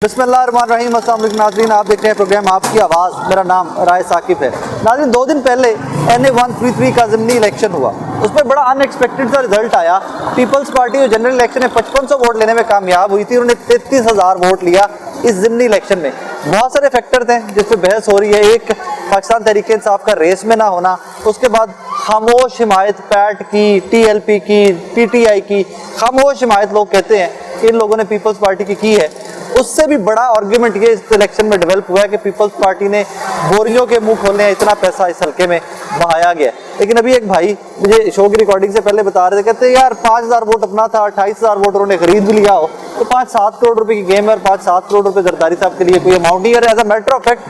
बिस्मिल्लाहिर्रहमानिर्रहीम। अस्सलाम वालेकुम नाज़रीन, आप देख रहे हैं प्रोग्राम आपकी आवाज़। मेरा नाम राय साकिब है। नाज़रीन, 2 दिन पहले NA-133 का ज़िमनी इलेक्शन हुआ, उस पर बड़ा अनएक्सपेक्टेड सा रिजल्ट आया। पीपल्स पार्टी जो जनरल इलेक्शन में 5500 वोट लेने में कामयाब हुई थी, उन्होंने 33,000 वोट लिया इस ज़िमनी इलेक्शन में। बहुत सारे फैक्टर थे जिस पर बहस हो रही है। एक, पाकिस्तान तहरीक इंसाफ का रेस में ना होना, उसके बाद खामोश हिमायत पैट की, TLP की, PTI की खामोश हिमायत लोग कहते हैं कि इन लोगों ने पीपल्स पार्टी की है। उससे भी बड़ा आर्ग्यूमेंट ये इस इलेक्शन में डेवलप हुआ है कि पीपल्स पार्टी ने बोरियों के मुंह खोलने हैं, इतना पैसा इस हल्के में बहाया गया। लेकिन अभी एक भाई मुझे शो की रिकॉर्डिंग से पहले बता रहे थे, कहते यार 5,000 वोट अपना था, 28,000 वोट उन्होंने खरीद भी लिया हो, तो 5-7 करोड़ रुपए की गेम है और 5-7 करोड़ रुपए जरदारी साहब के लिए कोई अमाउंट नहीं है। As a matter of fact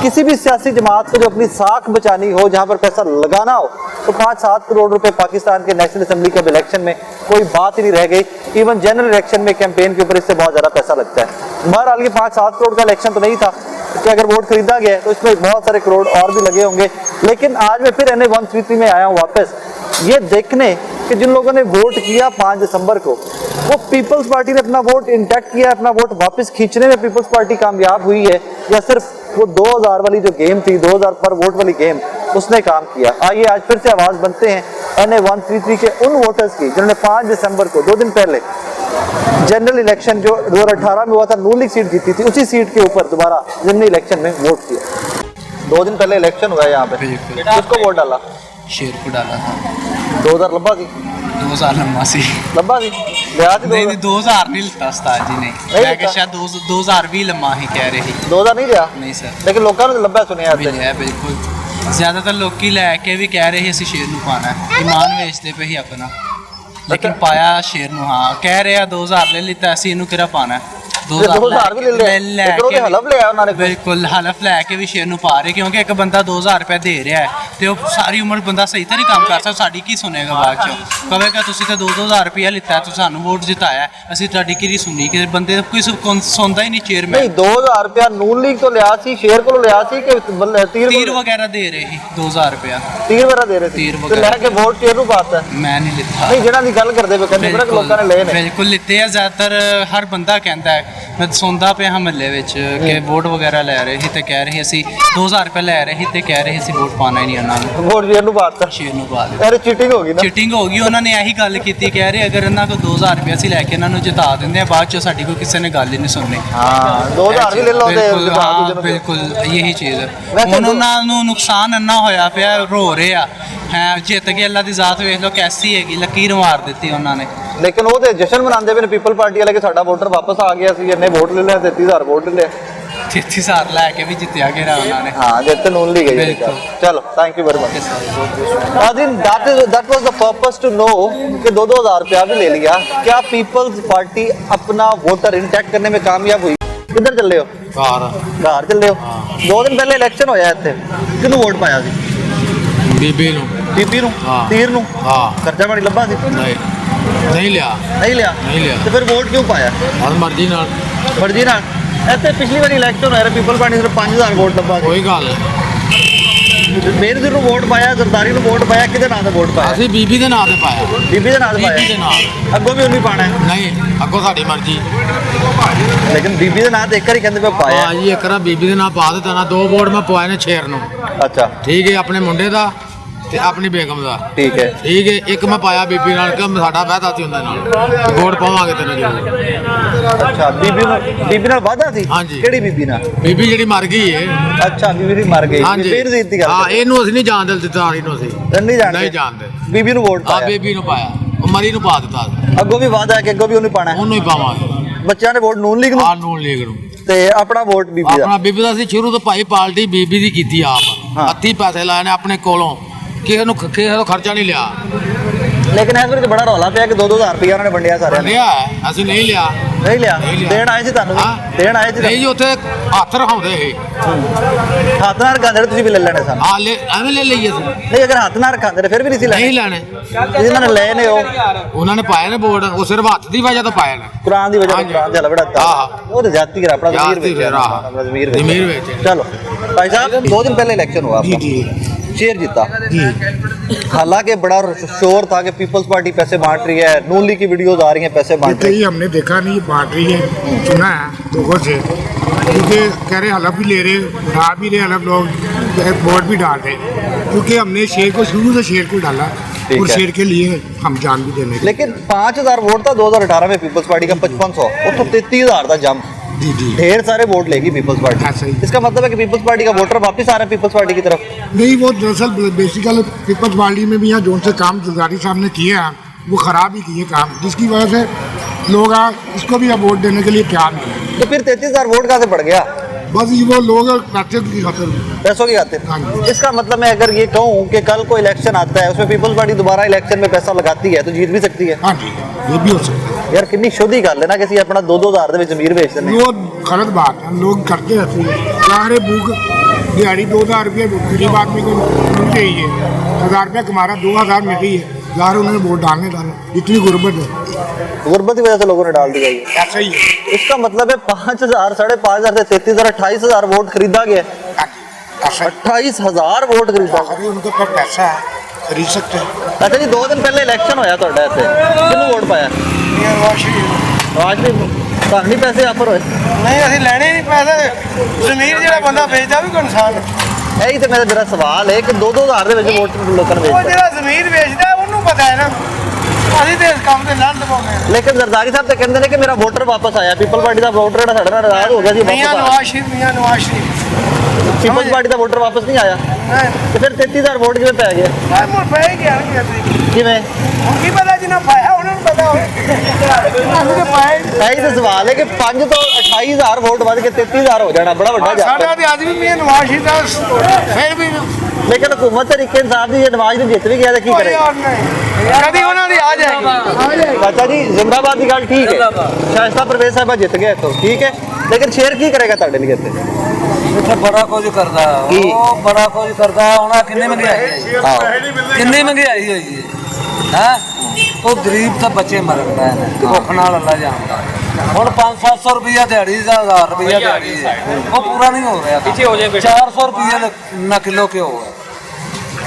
किसी भी सियासी जमात को जो अपनी साख बचानी हो, जहां पर पैसा लगाना हो, तो 5-7 करोड़ रुपए पाकिस्तान के नेशनल असेंबली के इलेक्शन में कोई बात ही नहीं रह गई। इवन जनरल इलेक्शन में कैंपेन के ऊपर इससे बहुत ज्यादा पैसा लगता है। बहरहाल ये 5-7 करोड़ का इलेक्शन तो नहीं था कि अगर वोट खरीदा गया तो इसमें बहुत सारे करोड़ और भी लगे होंगे। लेकिन आज मैं फिर NA-133 में आया हूँ वापस, ये देखने कि जिन लोगों ने वोट किया 5 दिसंबर को, वो पीपल्स पार्टी ने अपना वोट इंटैक्ट किया, अपना वोट वापस खींचने में पीपल्स पार्टी कामयाब हुई है, या सिर्फ वो 2000 वाली जो गेम थी, 2000 पर वोट वाली गेम, उसने काम किया। आइए आज फिर से आवाज बनते हैं NA-133 के उन वोटर्स की जिन्होंने 5 दिसंबर को 2 दिन पहले जनरल इलेक्शन जो 2018 में हुआ था, नून लीग सीट जीती थी, उसी सीट के ऊपर दोबारा जिमनी इलेक्शन में वोट किया। 2 दिन पहले इलेक्शन हुआ है यहाँ पे, किसको वोट डाला? शेर को डाला था। 2000 लंबा सी, 2000 लंबा सी, लंबा सी नहीं 2000 नहीं लिखता उस्ताद जी ने, मैं शायद 2000 भी लंबा ही कह रही। 2000 नहीं लिया? नहीं सर, लेकिन लोगों ने लंबा सुनिया है बिल्कुल। ज्यादातर लोग की लैके भी कह रहे ਅਸੀਂ शेर ਨੂੰ पाना है, ईमान बेचते पे ही अपना, लेकिन पाया शेर ਨੂੰ। हाँ कह रहे 2000 ले लिता, ਅਸੀਂ ਇਹਨੂੰ ਕਿਹੜਾ ਪਾਣਾ। 2000 भी ले हलफ लिया उन्होंने, बिल्कुल हलफ लैके भी शेर ਨੂੰ पा रहे, क्योंकि एक बंदा 2000 रुपए दे रहा है तो सारी उम्र बंदा सही तो नहीं काम कर सकता। साड़ी की सुनेगा बाद चो, कहेगा तुसी तो 2-2000 रुपया लिता है, तो सानू वोट जिताया, ਅਸੀਂ ਤੁਹਾਡੀ ਕੀ सुनी कि बंदे कोई सुनता ही नहीं। चेयरमैन नहीं 2000 रुपया नून लीग तो लिया सी, शेर को लिया सी कि तीर वगैरह दे रहे ही 2000 रुपया तीर वगैरह दे रहे थे, तीर तो लेके वोट शेर ਨੂੰ पाता। मैं नहीं लिता, नहीं जेड़ा नहीं गल करदे पे कहंदे बड़ा लोकां ने ले ने, बिल्कुल लिते है। ज्यादातर हर बंदा कहता है, मैं सुनदा पे हाँ महल्ले विच कि वोट वगैरह ले रहे ही, तो कह रहे ਅਸੀਂ 2000 रुपया ले रहे ही, तो कह रहे ਅਸੀਂ वोट पाना ही नहीं ਉਹਨਾਂ ਨੂੰ, वोट शेर ਨੂੰ पाता। शेर ਨੂੰ ਪਾ ਦੇ। अरे चीटिंग हो गई ना, ਚੀਟਿੰਗ ਹੋ ਗਈ। ਉਹਨਾਂ ਨੇ ਇਹੀ ਗੱਲ ਕੀਤੀ, ਕਹਿ ਰਹੇ ਅਗਰ ਇਹਨਾਂ ਕੋਲ 2000 ਰੁਪਏ ਅਸੀਂ ਲੈ ਕੇ ਇਹਨਾਂ ਨੂੰ ਜਿਤਾ ਦਿੰਦੇ ਆ, ਬਾਅਦ ਚ ਸਾਡੀ ਕੋਈ ਕਿਸੇ ਨੇ ਗੱਲ ਹੀ ਨਹੀਂ ਸੁਣਨੀ। ਹਾਂ 2000 ਵੀ ਲੈ ਲਓ ਤੇ ਹਾਂ ਬਿਲਕੁਲ ਇਹੀ ਚੀਜ਼ ਹੈ। ਹੁਣ ਉਹਨਾਂ ਨੂੰ ਨੁਕਸਾਨ ਇੰਨਾ ਹੋਇਆ ਪਿਆ, ਰੋ ਰਹੇ ਆ ਹੈ, ਜਿੱਤ ਕੇ ਅੱਲਾ ਦੀ ਜ਼ਾਤ ਵੇਖ ਲਓ ਕੈਸੀ ਹੈਗੀ, ਲਕੀਰ ਮਾਰ ਦਿੱਤੀ ਉਹਨਾਂ ਨੇ। लेकिन वो तो जश्न मनाते पे पीपल पार्टी वाले कि साडा वोटर वापस आ गया सी, इन्ने वोट ले लिया, 33,000 वोट ले लिया, 33,000 ਲੈ ਕੇ ਵੀ ਜਿੱਤਿਆ ਗਿਆ ਉਹਨਾਂ ਨੇ। हाँ जितने नून ली गई। चलो thank you very much. That was the purpose to know कि 2-2 हज़ार रुपया भी ले लिया, क्या पीपल्स पार्टी अपना वोटर इंटैक्ट करने में कामयाब हुई? किधर चल रहे हो? घर चल रहे हो? 2 दिन पहले इलेक्शन होया इत्थे, किहनू वोट पाया सी? ਬੀਬੀ ਨੂੰ। बीबी नू, तीर नू? खर्चा पानी लब्भा सी? नहीं लिया, नहीं लिया तो फिर वोट क्यों पाया? मर्जी नाल। मर्जी नाल। ਇੱਥੇ ਪਿਛਲੀ ਵਾਰੀ ਇਲੈਕਸ਼ਨ ਹੋਇਆ, ਪੀਪਲ ਪਾਰਟੀ ਸਿਰਫ 5000 ਵੋਟ ਲੱਭਾ। ਕੋਈ ਗੱਲ ਬੇਨਜ਼ੀਰ ਨੂੰ ਵੋਟ ਪਾਇਆ, ਜ਼ਰਦਾਰੀ ਨੂੰ ਵੋਟ ਪਾਇਆ, ਕਿਹਦੇ ਨਾਂ ਤੇ ਵੋਟ ਪਾਇਆ? ਅਸੀਂ ਬੀਬੀ ਦੇ ਨਾਂ ਤੇ ਪਾਇਆ। ਬੀਬੀ ਦੇ ਨਾਂ ਤੇ ਪਾਇਆ? ਬੀਬੀ ਦੇ ਨਾਲ। ਅੱਗੋਂ ਵੀ ਉਹਨੂੰ ਪਾਣਾ ਹੈ? ਨਹੀਂ, ਅੱਗੋਂ ਸਾਡੀ ਮਰਜ਼ੀ। ਲੇਕਿਨ ਬੀਬੀ ਦੇ ਨਾਂ ਤੇ ਇੱਕ ਵਾਰੀ ਕਹਿੰਦੇ ਪਏ ਪਾਇਆ। ਹਾਂ ਜੀ, ਇੱਕ ਵਾਰ ਬੀਬੀ ਦੇ ਨਾਂ ਪਾ ਦਿੱਤਾ ਨਾ, 2 ਵੋਟ ਮੈਂ ਪਵਾਏ ਨੇ ਸ਼ੇਰ ਨੂੰ। ਅੱਛਾ ਠੀਕ ਹੈ, ਆਪਣੇ ਮੁੰਡੇ ਦਾ ਤੇ ਆਪਣੀ ਬੇਗਮ ਦਾ। ਠੀਕ ਹੈ ਇੱਕ ਮੈਂ ਪਾਇਆ ਬੀਬੀ ਨਾਲ, ਕਿ ਸਾਡਾ ਵਾਅਦਾ ਸੀ ਉਹਦੇ ਨਾਲ ਵੋਟ ਪਾਵਾਂਗੇ ਤੈਨੂੰ ਜ਼ਰੂਰ। ਅੱਛਾ ਬੀਬੀ ਨਾਲ ਵਾਅਦਾ ਸੀ? ਹਾਂਜੀ। ਕਿਹੜੀ ਬੀਬੀ ਨਾਲ? ਬੀਬੀ ਜਿਹੜੀ ਮਰ ਗਈ ਏ। ਅੱਛਾ ਬੀਬੀ ਦੀ ਮਰ ਗਈ। ਬੇਨਜ਼ੀਰ ਦੀ ਗੱਲ। ਹਾਂ ਇਹਨੂੰ ਅਸੀਂ ਨਹੀਂ ਜਾਣਦੇ, ਦਿੱਤਾਰੀ ਨੂੰ ਅਸੀਂ ਨਹੀਂ ਜਾਣਦੇ। ਬੀਬੀ ਨੂੰ ਵੋਟ ਪਾਇਆ? ਬੀਬੀ ਨੂੰ ਪਾਇਆ, ਉਹ ਮਰੀ ਨੂੰ ਪਾ ਦਿੱਤਾ। ਅੱਗੋਂ ਵੀ ਵਾਅਦਾ ਹੈ ਕਿ ਅੱਗੋਂ ਵੀ ਉਹਨੂੰ ਪਾਣਾ? ਉਹਨੂੰ ਹੀ ਪਾਵਾਂਗੇ। ਬੱਚਿਆਂ ਨੇ ਵੋਟ ਨੂਨ ਲੀਗ ਨੂੰ? ਹਾਂ ਨੂਨ ਲੀਗ ਨੂੰ। ਤੇ ਆਪਣਾ ਵੋਟ ਬੀਬੀ ਦਾ? ਆਪਣਾ ਬੀਬੀ ਦਾ ਅਸੀਂ ਸ਼ੁਰੂ ਤੋਂ ਭਾਈ ਪਾਰਟੀ ਬੀਬੀ ਦੀ ਕੀਤੀ ਆਪ, ਹੱਥੀਂ ਪੈਸੇ ਲਾਏ ਨੇ ਆਪਣੇ ਕੋਲੋਂ, ਕਿਸੇ ਨੂੰ ਖਰਚਾ ਨਹੀਂ ਲਿਆ। ਲੇਕਿਨ ਇਸ ਵਾਰ ਬੜਾ ਰੌਲਾ ਪਿਆ ਕਿ 2-2 ਹਜ਼ਾਰ ਰੁਪਇਆ ਉਹਨਾਂ ਨੇ ਵੰਡਿਆ ਸਾਰਿਆਂ ਨੇ। ਲਿਆ ਅਸੀਂ ਨਹੀਂ ਲਿਆ। ਨਹੀਂ ਲਿਆ? ਦੇਣ ਆਏ ਸੀ ਤੁਹਾਨੂੰ? ਦੇਣ ਆਏ ਸੀ? ਨਹੀਂ ਜੀ, ਉੱਥੇ ਹੱਥ ਰਖਾਉਂਦੇ ਸੀ। ਹੱਥ ਨਾਲ ਰਖਾਉਂਦੇ ਤੁਸੀਂ ਵੀ ਲੈ ਲੈਣੇ ਸਨ? ਹਾਂ ਐਵੇਂ ਲੈ ਲਈਏ ਅਸੀਂ। ਨਹੀਂ ਅਗਰ ਹੱਥ ਨਾਲ ਰਖਾਉਂਦੇ ਫਿਰ ਵੀ ਨਹੀਂ ਸੀ ਲੈਣੇ? ਨਹੀਂ ਲੈਣੇ। ਜਿਹਨਾਂ ਨੇ ਲਏ ਨੇ ਉਹਨਾਂ ਨੇ ਪਾਏ ਨੇ ਵੋਟ, ਉਹ ਸਿਰਫ ਹੱਥ ਦੀ ਵਜ੍ਹਾ ਤੋਂ ਪਾਏ ਨੇ, ਕੁਰਾਨ ਦੀ ਵਜ੍ਹਾ ਤੋਂ। ਕੁਰਾਨ ਦੇ ਲਵੜਾਤਾ ਉਹ ਤੇ ਜਾਤੀ ਕਰ ਆਪਣਾ ਜ਼ਮੀਰ ਵਿੱਚ। चलो भाई साहब 2 दिन पहले इलेक्शन हुआ, शेर जीता जी। हालांकि बड़ा शोर था कि पीपल्स पार्टी पैसे बांट रही है, नून लीग की वीडियोज आ रही हैं पैसे बांट रही कहीं हमने देखा नहीं बांट रही है, सुना है लोगों से, क्योंकि कह रहे हलफ भी ले रहे, उठा भी रहे हलफ लोग, वोट भी डाल रहे, क्योंकि हमने शेर को शुरू से शेर को डाला ठीक और है। शेर के लिए हम जान भी देने है। लेकिन 5000 वोट था 2018 में पीपल्स पार्टी का, 5500 और तो 33,000 था जंप। जी जी ढेर सारे वोट लेगी पीपल्स हाँ, पार्टी। सही। इसका मतलब है कि पीपल्स पार्टी का वोटर वापस आ रहा है पीपल्स पार्टी की तरफ। नहीं, वो दरअसल बेसिकल पीपल्स पार्टी में भी यहाँ जो से काम जरदारी साहब ने किए हैं वो ख़राब ही किए काम, जिसकी वजह से लोग इसको भी अब वोट देने के लिए तैयार नहीं है। तो फिर 33,000 वोट कहाँ से पड़ गया? बस ये वो लोग पैसे की खातिर। पैसों की खातिर। हाँ जी। इसका मतलब मैं अगर ये कहूँ कि कल को इलेक्शन आता है उसमें पीपल्स पार्टी दोबारा इलेक्शन में पैसा लगाती है तो जीत भी सकती है। हाँ जी, ये भी हो सकता है। यार कितनी शोधी गल है ना किसी अपना 2-2 हज़ार जमीर बेच देने। वो गलत बात है, लोग करते रहते हैं सारे भूख दिहाड़ी 2,000 रुपये गरीब आदमी को मिलते ही है, 1,000 रुपये कमा रहा 2,000 मिल रही है, यार उन्होंने वोट डालने इतनी गुर्बत है, गुर्बत की वजह से लोगों ने डाल दिया ये। ऐसा ही है। इसका मतलब है 5,000 5,500 से 33,000 28,000 वोट खरीदा गया। ऐसा 28,000 वोट खरीदा। अरे उनके पास पैसा है, खरीद सकते हैं। अच्छा जी 2 दिन पहले इलेक्शन होया ਤੁਹਾਡਾ ਇੱਥੇ ਕਿਹਨੂੰ ਵੋਟ ਪਾਇਆ? ਆਵਾਜ਼ ਵੀ ਤੁਹਾਨੂੰ ਨਹੀਂ ਪੈਸੇ ਆਫਰ ਹੋਏ? ਨਹੀਂ ਅਸੀਂ ਲੈਣੇ ਨਹੀਂ ਪੈਸੇ, ਜ਼ਮੀਰ ਜਿਹੜਾ ਬੰਦਾ ਵੇਚਦਾ ਵੀ ਕੋਈ ਇਨਸਾਨ ਹੈ। ਇਹੀ ਤੇ ਮੇਰਾ ਸਵਾਲ ਹੈ ਕਿ 2-2 ਹਜ਼ਾਰ ਦੇ ਵਿੱਚ ਵੋਟ ਲੋਕਾਂ ਨੇ ਉਹ ਵੇਚਦਾ। ਜਿਹੜਾ ਜ਼ਮੀਰ ਵੇਚਦਾ ਉਹਨੂੰ ਪਤਾ ਹੈ ਨਾ, ਅਸੀਂ ਤੇ ਇਸ ਕੰਮ ਤੇ ਲੜ ਦਵਾਉਂਦੇ ਹਾਂ। ਲੇਕਿਨ ਜ਼ਰਦਾਰੀ ਸਾਹਿਬ ਤਾਂ ਕਹਿੰਦੇ ਨੇ ਕਿ ਮੇਰਾ ਵੋਟਰ ਵਾਪਸ ਆਇਆ, ਪੀਪਲ ਪਾਰਟੀ ਦਾ ਵੋਟਰ ਜਿਹੜਾ ਸਾਡੇ ਨਾਲ ਨਾਰਾਜ਼ ਹੋ ਗਿਆ ਜੀ ਮੀਆਂ ਵਾਪਸ ਨਵਾਜ਼ ਸ਼ਰੀਫ ਪੀਪਲ ਪਾਰਟੀ ਦਾ ਵੋਟਰ ਵਾਪਸ ਨਹੀਂ ਆਇਆ ਤੇ ਫਿਰ 33,000 ਵੋਟ ਕਿਵੇਂ ਪੈ ਗਏ? ਮੁੜ ਪਏ ਗਿਆ ਨਹੀਂ ਕਿਵੇਂ? ਹੁਣ ਕੀ ਪਤਾ ਜਿੰਨਾ ਪਾਇਆ ਉਹਨਾਂ ਨੂੰ ਪਤਾ ਹੋਵੇ, ਸਾਨੂੰ ਤੇ ਪਾਇਆ ਇਹੀ ਤਾਂ ਸਵਾਲ ਹੈ ਕਿ 5 ਤੋਂ 28,000 ਵੋਟ ਵੱਧ ਕੇ 33,000 ਹੋ ਜਾਣਾ ਬੜਾ ਵੱਡਾ ਸਾਡਾ ਜਾਪਦਾ। ਤੇ ਅੱਜ ਵੀ ਮੀਆਂ ਨਵਾਜ਼ ਸ਼ਰੀਫ ਦਾ ਫਿਰ ਵੀ ਲੇਕਿਨ ਹੁਕੂਮਤ ਤਰੀਕੇ ਇਨਸਾਫ ਦੀ ਜੇ ਨਵਾਜ਼ ਨੂੰ ਜਿੱਤ ਵੀ ਗਿਆ ਤਾਂ ਕੀ ਕਰੇ? ਯਾਰ ਨਹੀਂ, ਕਦੀ ਉਹਨਾਂ ਦੀ ਆ ਜਾਏਗੀ। ਚਾਚਾ ਜੀ ਜ਼ਿੰਦਾਬਾਦ ਦੀ ਗੱਲ ਠੀਕ ਹੈ, ਸ਼ਾਇਸਤਾ ਪਰਵੇਜ਼ ਸਾਹਿਬਾ ਜਿੱਤ ਗਿਆ ਇੱਥੋਂ ਠੀਕ ਹੈ, ਲੇਕਿਨ ਸ਼ੇਰ ਕੀ ਕਰੇਗਾ ਤੁਹਾਡੇ ਲਈ ਇੱਥੇ? ਇੱਥੇ ਬੜਾ ਕੁਝ ਕਰਦਾ, ਕੀ? ਉਹ ਬੜਾ ਕੁਝ ਕਰਦਾ। ਹੁਣ ਕਿੰਨੀ ਮਹਿੰਗਾਈ ਹੈ, ਆਹੋ ਕਿੰਨੀ ਮਹਿੰਗਾਈ ਹੋਈ ਹੈ, ਉਹ ਗਰੀਬ ਤਾਂ ਬੱਚੇ ਮਰਨ ਦਾ ਭੁੱਖ ਨਾਲ ਅੱਲਾ ਜਾਣਦਾ। ਹੁਣ 500-700 ਰੁਪਈਆ ਦਿਹਾੜੀ ਦਾ 1,000 ਰੁਪਈਆ ਦਿਹਾੜੀ ਹੈ, ਉਹ ਪੂਰਾ ਨਹੀਂ ਹੋ ਰਿਹਾ। 400 ਰੁਪਈਆ ਨਾ ਕਿਲੋ ਘਿਓ ਹੈ,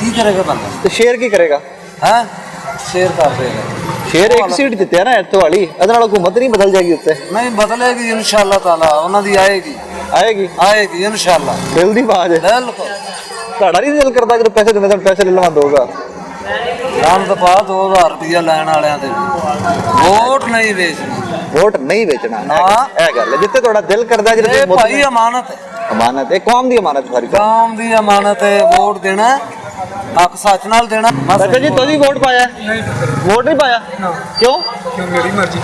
ਕੀ ਕਰੇਗਾ ਬੰਦਾ? ਤੇ ਸ਼ੇਰ ਕੀ ਕਰੇਗਾ? ਹੈ ਸ਼ੇਰ ਕਰ ਦੇਗਾ। ਸ਼ੇਰ ਇੱਕ ਸੀਟ ਜਿੱਤਿਆ ਨਾ ਇੱਥੋਂ ਵਾਲੀ, ਇਹਦੇ ਨਾਲ ਹਕੂਮਤ ਨਹੀਂ ਬਦਲ ਜਾਏਗੀ ਉੱਤੇ? ਨਹੀਂ ਬਦਲੇਗੀ ਇਨਸ਼ਾਅੱਲਾ ਤਾਲਾ, ਉਹਨਾਂ ਦੀ ਆਏਗੀ ਆਏਗੀ ਇਨਸ਼ਾਅੱਲਾ। ਦਿਲ ਦੀ ਬਾਤ ਹੈ। ਬਿਲਕੁਲ ਤੁਹਾਡਾ ਨਹੀਂ ਦਿਲ ਕਰਦਾ ਜਦੋਂ ਪੈਸੇ ਦਿੰਦੇ ਤਾਂ ਪੈਸੇ ਲੈ ਲਵਾਂ 2,000? ਰਾਮ ਤੋਂ ਬਾਅਦ 2,000 ਰੁਪਈਆ ਲੈਣ ਵਾਲਿਆਂ ਦੇ ਵੋਟ ਨਹੀਂ ਵੇਚਣੀ, ਵੋਟ ਨਹੀਂ ਵੇਚਣਾ ਹਾਂ। ਇਹ ਗੱਲ ਹੈ, ਜਿੱਥੇ ਤੁਹਾਡਾ ਦਿਲ ਕਰਦਾ ਇਹ ਜਿਹੜੇ ਭਾਈ ਅਮਾਨਤ ਹੈ, ਅਮਾਨਤ ਹੈ, ਕੌਮ ਦੀ ਅਮਾਨਤ ਹੈ ਸਾਰੀ। ਕਾਮ ਦੀ ਅਮਾਨਤ ਹੈ, ਵੋਟ ਦੇਣਾ ਹੱਕ ਸੱਚ ਨਾਲ ਦੇਣਾ। ਚਾਚਾ ਜੀ ਤੁਸੀਂ ਵੋਟ ਪਾਇਆ? ਨਹੀਂ ਵੋਟ ਨਹੀਂ ਪਾਇਆ ਕਿਉਂ? ਮੇਰੀ ਮਰਜ਼ੀ,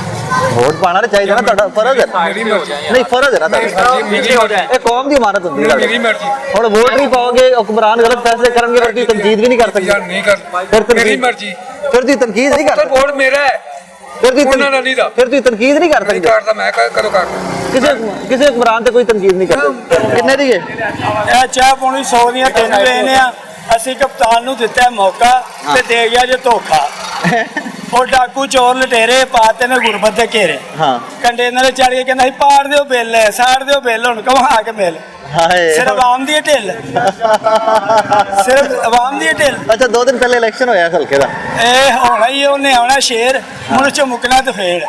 ਵੋਟ ਪਾਣਾ ਤਾਂ ਚਾਹੀਦਾ ਨਾ, ਤੁਹਾਡਾ ਫਰਜ਼ ਹੈ। ਮੇਰੀ ਮਰਜ਼ੀ, ਨਹੀਂ ਫਰਜ਼ ਹੈ ਨਾ ਤੁਹਾਡਾ, ਇਹ ਕੌਮ ਦੀ ਅਮਾਨਤ ਹੁੰਦੀ ਹੈ। ਮੇਰੀ ਮਰਜ਼ੀ। ਹੁਣ ਵੋਟ ਨਹੀਂ ਪਾਓਗੇ, ਹੁਕਮਰਾਨ ਗਲਤ ਫੈਸਲੇ ਕਰਨਗੇ, ਫਿਰ ਤੁਸੀਂ ਤਨਕੀਦ ਵੀ ਨਹੀਂ ਕਰ ਸਕਦੇ। ਨਹੀਂ ਕਰ, ਫਿਰ ਤਨਕੀਦ- ਮੇਰੀ ਮਰਜ਼ੀ। ਫਿਰ ਤੁਸੀਂ ਤਨਕੀਦ ਨਹੀਂ ਕਰ ਸਕਦੇ। ਵੋਟ ਮੇਰਾ ਹੈ, ਫਿਰ ਤੁਸੀਂ ਉਹਨਾਂ ਨਾਲ ਨਹੀਂ ਦਾ। ਫਿਰ ਤੁਸੀਂ ਤਨਕੀਦ ਨਹੀਂ ਕਰ ਨਹੀਂ ਸਕਦੇ। ਕਰਦਾ ਮੈਂ ਕਦੋਂ ਕਰਦਾ। ਕਿਸੇ ਹੁਕਮਰਾਨ ਤੇ ਕੋਈ ਤਨਕੀਦ ਨਹੀਂ ਕਰਦੇ। ਕਿੰਨੇ ਦੀ ਹੈ? ਇਹ ਚਾਹ ਪੌਣੀ 100 ਦੀਆਂ 3 ਵੇਚਨੇ ਆ। ਅਸੀਂ ਕਪਤਾਨ ਨੂੰ ਦਿੱਤਾ ਮੌਕਾ ਤੇ ਦੇ ਗਿਆ ਜੇ ਧੋਖਾ। ਉਹ ਡਾਕੂ ਚੋਰ ਲਟੇਰੇ ਪਾਤੇ ਨੇ ਗੁਰਬਤ ਦੇ ਘੇਰੇ। ਹਾਂ ਕੰਟੇਨਰ ਚੜ ਕੇ ਕਹਿੰਦਾ ਸੀ ਪਾੜ ਦਿਓ ਬਿੱਲ, ਸਾੜ ਦਿਓ ਬਿੱਲ, ਹੁਣ ਕਮਾ ਕੇ ਮਿਲ। ਹਾਏ ਸਿਰਫ ਆਵਾਮ ਦੀ ਢਿੱਲ, ਸਿਰਫ ਆਵਾਮ ਦੀ ਢਿੱਲ। ਅੱਛਾ 2 ਦਿਨ ਪਹਿਲੇ ਇਲੈਕਸ਼ਨ ਹੋਇਆ ਹਲਕੇ ਦਾ। ਇਹ ਹੋਣਾ ਹੀ, ਉਹਨੇ ਆਉਣਾ ਸ਼ੇਰ, ਮੁੜ ਚ ਮੁਕਣਾ ਤੇ ਫੇੜ।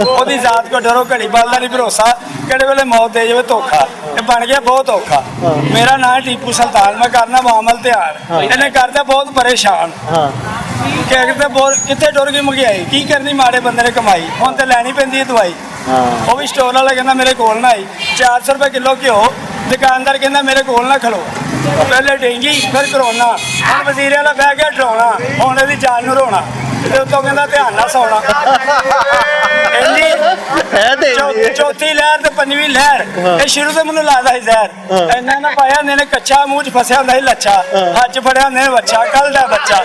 ਉਹਦੀ ਜ਼ਾਤ ਕੋ ਡਰੋ, ਘੜੀ ਬਲ ਦਾ ਨਹੀਂ ਭਰੋਸਾ, ਕਿਹੜੇ ਵੇਲੇ ਮੌਤ ਦੇ ਜਾਵੇ ਧੋਖਾ। ਇਹ ਬਣ ਗਿਆ ਬਹੁਤ ਔਖਾ। ਮੇਰਾ ਨਾਂ ਟੀਪੂ ਸੁਲਤਾਨ, ਮੈਂ ਕਰਨਾ ਮਾਮਲ ਤਿਆਰ। ਇਹਨੇ ਕਰਦਾ ਬਹੁਤ ਪਰੇਸ਼ਾਨ। ਹਾਂ ਕਹਿੰਦੇ ਬਹੁਤ ਕਿੱਥੇ ਟੁਰ ਗਈ ਮਹਿੰਗਾਈ, ਕੀ ਕਰਨੀ ਮਾੜੇ ਬੰਦੇ ਨੇ ਕਮਾਈ, ਹੁਣ ਤੇ ਲੈਣੀ ਪੈਂਦੀ ਹੈ ਦਵਾਈ। ਉਹ ਵੀ ਸਟੋਰ ਵਾਲਾ ਕਹਿੰਦਾ ਮੇਰੇ ਕੋਲ ਨਾ ਆਈ, 400 ਰੁਪਏ ਕਿਲੋ ਘਿਓ। ਦੁਕਾਨਦਾਰ ਕਹਿੰਦਾ ਮੇਰੇ ਕੋਲ ਨਾ ਖਲੋ, ਪਹਿਲੇ ਡੇਂਗੀ ਫਿਰ ਕਰੋਨਾ, ਹੁਣ ਵਜ਼ੀਰੇ ਵਾਲਾ ਬਹਿ ਗਿਆ ਡਰਾਉਣਾ, ਹੁਣ ਇਹਦੀ ਜਾਨ ਨੂੰ ਰੋਣਾ, ਤੇ ਉੱਤੋਂ ਕਹਿੰਦਾ ਧਿਆਨ ਨਾਲ ਸੌਣਾ। ਹੈ ਤੇ ਚੌਥੀ ਲਹਿਰ ਤੇ ਪੰਜਵੀਂ ਲਹਿਰ, ਇਹ ਸ਼ੁਰੂ ਤੋਂ ਮੈਨੂੰ ਲੱਗਦਾ ਸੀ ਜ਼ਹਿਰ। ਇੰਨਾ ਨਾ ਪਾਇਆ ਹੁੰਦੇ ਨੇ ਕੱਚਾ, ਮੂੰਹ 'ਚ ਫਸਿਆ ਹੁੰਦਾ ਸੀ ਲੱਛਾ, ਹੱਥ 'ਚ ਫੜਿਆ ਹੁੰਦੇ ਨੇ ਵੱਛਾ, ਕੱਲ ਦਾ ਬੱਚਾ।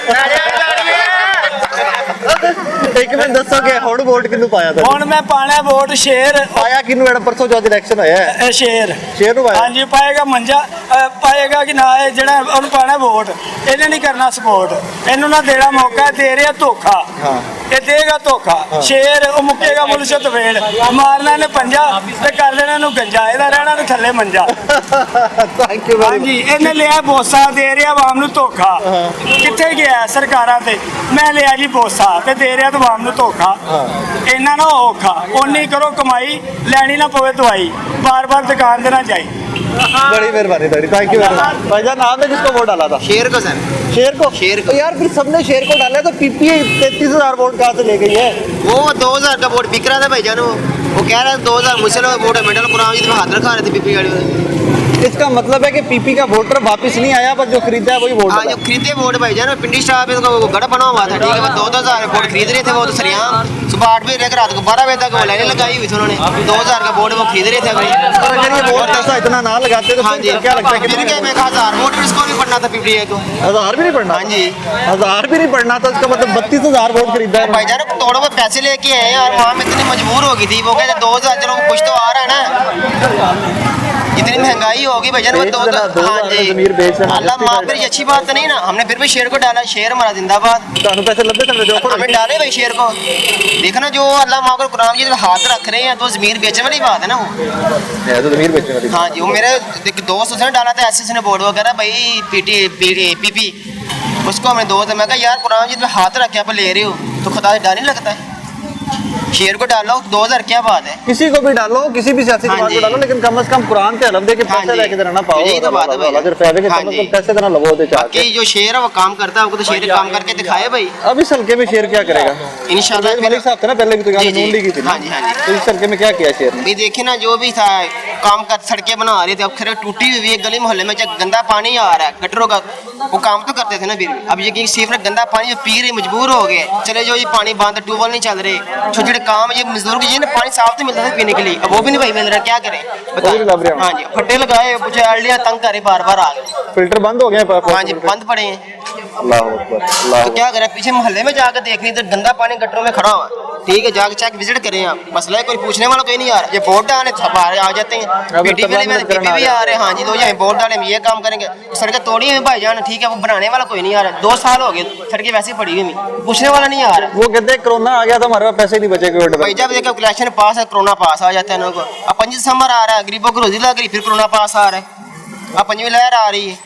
ਇੱਕ ਮਿੰਟ ਦੱਸੋ ਕਿ ਹੁਣ ਵੋਟ ਕਿਹਨੂੰ ਪਾਇਆ ਤੁਸੀਂ? ਹੁਣ ਮੈਂ ਪਾਣਾ ਵੋਟ ਸ਼ੇਰ ਪਾਇਆ ਕਿਹਨੂੰ? ਜਿਹੜਾ ਪਰਸੋਂ ਚੌਥ ਇਲੈਕਸ਼ਨ ਹੋਇਆ ਹੈ, ਇਹ ਸ਼ੇਰ ਸ਼ੇਰ ਨੂੰ ਪਾਇਆ? ਹਾਂਜੀ ਪਾਏਗਾ ਮੰਜਾ ਪਾਏਗਾ ਕਿ ਨਾ, ਇਹ ਜਿਹੜਾ ਉਹਨੂੰ ਪਾਣਾ ਵੋਟ, ਇਹਨੇ ਨਹੀਂ ਕਰਨਾ ਸਪੋਰਟ, ਇਹਨੂੰ ਨਾ ਦੇਣਾ ਮੌਕਾ, ਦੇ ਰਿਹਾ ਧੋਖਾ। ਹਾਂ। ਇਹ ਦੇਗਾ ਧੋਖਾ। ਸ਼ੇਰ ਉਹ ਮੁੱਕੇਗਾ ਮੁਲਕ ਤਵੇੜ, ਮਾਰਨਾ ਇਹਨੇ ਪੰਜਾ ਤੇ ਕਰ ਦੇਣਾ ਇਹਨੂੰ ਗੰਜਾ, ਇਹਦਾ ਰਹਿਣਾ ਨੂੰ ਥੱਲੇ ਮੰਜਾ। ਥੈਂਕ ਯੂ ਹਾਂਜੀ ਇਹਨੇ ਲਿਆ ਬੋਸਾ, ਦੇ ਰਿਹਾ ਆਵਾਮ ਨੂੰ ਧੋਖਾ। ਕਿੱਥੇ ਗਿਆ ਸਰਕਾਰਾਂ ਤੇ, ਮੈਂ ਲਿਆ ਜੀ ਬੋਸਾ ਤੇ ਦੇ ਰਿਹਾ ਤਾਂ ਆਵਾਮ ਨੂੰ ਧੋਖਾ। ਇਹਨਾਂ ਨਾ ਔਖਾ, ਓਨੀ ਕਰੋ ਕਮਾਈ, ਲੈਣੀ ਨਾ ਪਵੇ ਦਵਾਈ, बार-बार दुकान देना चाहिए। बड़ी मेहरबानी बड़ी, थैंक यू वेरी मच। भाईजान नाम है जिसको वोट डाला था? शेर को सर, शेर को? शेर को। तो यार फिर सबने शेर को डाला है, तो पीपीआई 33,000 वोट कहाँ से ले गई है? वो 2000 का वोट बिक रहा था भाईजान, वो कह रहा है 2000 मुझसे लो वोट है, मेडल कुरान जी में हाथ रखा रहे थे पीपी गाड़ी में। इसका मतलब है कि पीपी का वोटर वापस नहीं आया, बस जो खरीदा है वही वोट हाँ डाला। जो खरीदे वोट भाईजान, पिंडी स्टाफ इसका वो गड़ा बना हुआ था, ठीक है, वो 2-2 वोट खरीद रहे थे, वो तो सरियाम सुबह 8 बजे लेकर रात को 12 बजे तक वो लाइनें लगाई हुई थी उन्होंने, 2000 का वोट वो खरीद रहे थे और अगर ये वोट पैसा इतना ना लगाते तो हाँ जी। फिर क्या लगता है फिर कि क्या, मैं 1000 वोट इसको भी पढ़ना था पीपी को। 1000 भी नहीं पढ़ना? हाँ जी। 1000 भी नहीं पढ़ना था, इसका मतलब 32,000 वोट खरीदा है। भाईजान थोड़ा बहुत पैसे लेके आए यार, वहाँ में इतनी मजबूर हो गई थी, वो कहते 2000 चलो कुछ तो आ रहा है ना, इतनी महंगाई होगी भाईजान, वो बेच देना, 2000। हाँ 2000 जी, ज़मीर बेच देना, अल्लाह माफ करे, अच्छी बात तो नहीं ना, हमने फिर भी शेर को डाला, शेर हमारा जिंदाबाद। ਤੁਹਾਨੂੰ पैसे लब्बे थे जो हमें डाले भाई शेर को, देखना जो अल्लाह माफ करे कुरान जी जब हाथ रख रहे हैं तो ज़मीर बेचने वाली बात है ना वो। है तो ज़मीर बेचने वाली। हाँ जी, वो मेरे एक दोस्त उसने डाला था एसएस ने बोर्ड वगैरह भाई पीपी, उसको हमने दोस्त, मैं कहा यार कुरान जी जब हाथ रख के आप ले रहे हो तो खुदा से डर नहीं लगता है, शेर को डालो 2000 क्या बात है। किसी को भी डालो, किसी भी सियासी हाँ जमात को जी। डालो, लेकिन कम से कम कुरान के हलफ दे के हाँ पैसे जी। लेके देना ना पाओ। यही तो बात है भाई। अगर फैले के हाँ कम से जी। कम पैसे देना लगो दे चार बाकी जो शेर है वो काम करता है, आपको तो शेर काम करके दिखाए भाई। अब इस हल्के में शेर क्या करेगा? इंशाल्लाह तो मलिक साहब थे ना पहले भी, तो यहाँ जी, जी। नून लीग ही थी ना। हाँ जी, हाँ जी। तो इस हल्के में क्या किया शेर ने? भाई देखिए ना, जो भी था काम कर सड़कें बना रहे थे, अब खैर टूटी हुई है, गली मोहल्ले में जब गंदा पानी आ रहा है गटरों का, वो काम तो करते थे ना फिर भी। अब ये कि सिर्फ गंदा पानी जो पी रहे मजबूर हो गए, चले जो ये पानी बंद, ट्यूबवेल नहीं चल रहे, छोटे छोटे काम ये मजदूर के, ये ना पानी साफ तो मिलता था पीने के लिए, अब वो भी नहीं भाई मिल रहा, क्या करें वो भी लग रहे हैं। हाँ जी, फट्टे लगाए, कुछ आलिया तंग करे, बार-बार आ गए। फिल्टर बंद हो गए हैं? हाँ जी, बंद पड़े हैं, अल्लाह अकबर, अल्लाह तो क्या करें, पीछे मोहल्ले में जाकर देख रही तो गंदा पानी गटरों में खड़ा हुआ, ठीक है, जाकर चेक विजिट करें आप, मसला है कोई पूछने वाला कोई नहीं आ रहा, ये बोर्ड डाले सब आ जाते हैं, पीटी वाले में पीपी भी आ रहे हैं। हाँ जी, 2 यहाँ बोर्ड डाले, हम ये काम करेंगे, सड़कें तोड़ी हुई भाईजान, ठीक है, वो बनाने वाला कोई नहीं आ रहा, 2 साल हो गए सड़कें वैसे ही पड़ी हुई, पूछने वाला नहीं आ रहा। वो कहते हैं कोरोना आ गया तो हमारे पास पैसे नहीं बचे कोई। भाई जब देखो इलेक्शन पास है, कोरोना पास आ जाता है लोगों को, अब 25 दिसंबर आ रहा है, गरीबों को रोजी लग रही, फिर कोरोना पास आ रहा है, अब 5वीं लहर आ रही है,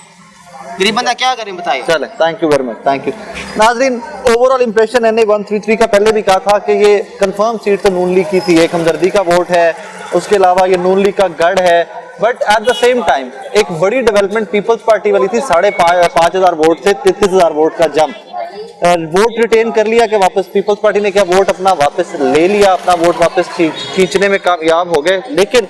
गरीब बंदा क्या करें बताइए। चले, thank you very much, thank you. नाजरीन, ओवरऑल इंप्रेशन NA 133 का पहले भी कहा था कि ये कंफर्म सीट तो नून लीग की थी, एक हमदर्दी का वोट है, उसके अलावा ये नून लीग का गढ़ है, but at the same time एक बड़ी डेवलपमेंट पीपल्स पार्टी वाली थी, 5,500 वोट थे, 33,000 वोट का जंप, वोट रिटेन कर लिया कि वापस पीपल्स पार्टी ने क्या वोट अपना वापस ले लिया, अपना वोट वापस खींचने में कामयाब हो गए। लेकिन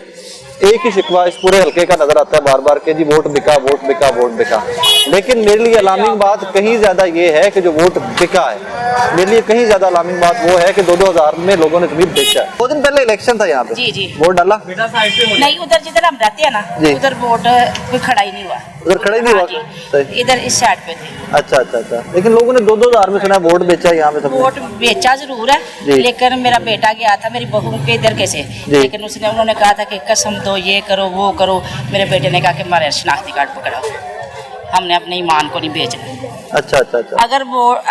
एक ही शिकवा इस पूरे हल्के का नजर आता है बार बार कि जी वोट बिका, वोट बिका, वोट बिका। लेकिन मेरे लिए अलार्मिंग बात कहीं ज्यादा ये है कि जो वोट बिका है, मेरे लिए कहीं ज्यादा अलार्मिंग बात वो है कि 2-2 में लोगों ने जमीन बेचा है। 2 दिन पहले इलेक्शन था यहाँ पे, जी, जी। वोट डाला नहीं, उधर जिधर हम रहते हैं ना, जी। उधर वोट कोई खड़ा ही नहीं हुआ, उधर खड़े नहीं हाँ हुआ? जी, सही। इधर इस साइड पे थे। अच्छा अच्छा अच्छा, लेकिन लोगों ने 2-2 में सुना वोट बेचा है यहाँ पे सबने। वोट बेचा जरूर है, जी। लेकिन मेरा बेटा गया था मेरी बहू के इधर के से, जी। लेकिन उसने उन्होंने कहा था कि कसम दो, ये करो वो करो, मेरे बेटे ने कहा कि हमारे शनाख्ती कार्ड पकड़ाओ, हमने अपने ईमान को नहीं बेचना। अच्छा अच्छा अच्छा,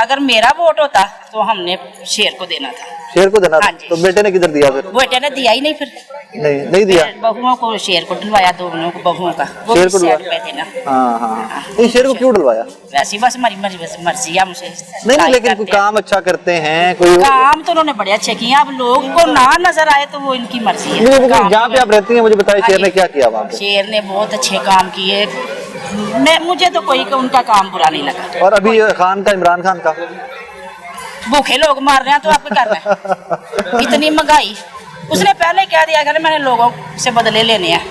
अगर मेरा वोट होता तो हमने शेर को देना था। शेर को देना था? हाँ जी। तो बेटे ने किधर दिया फिर? बेटे ने दिया ही नहीं, फिर नहीं दिया। बहुओं को शेर को डलवाया, दोनों को बहुओं का, वो शेर भी को डलवाया? साइड पे थे ना। हाँ हाँ, नहीं शेर को क्यों डलवाया? वैसे ही बस हमारी मर्जी है, मुझे नहीं लेकिन कोई काम अच्छा करते हैं, कोई काम तो उन्होंने बड़े अच्छे किए, अब लोग को ना नजर आए तो वो इनकी मर्जी है। नहीं, काम जहाँ तो पे आप रहती हैं मुझे बताइए शेर ने क्या किया वहाँ पे? शेर ने बहुत अच्छे काम किए, मुझे तो कोई उनका काम बुरा नहीं लगा। और अभी खान का, इमरान खान का, भूखे लोग मार रहे हैं तो आपको करना है, इतनी महंगाई। उसने पहले क्या दिया, मैंने लोगों से बदले लेने हैं,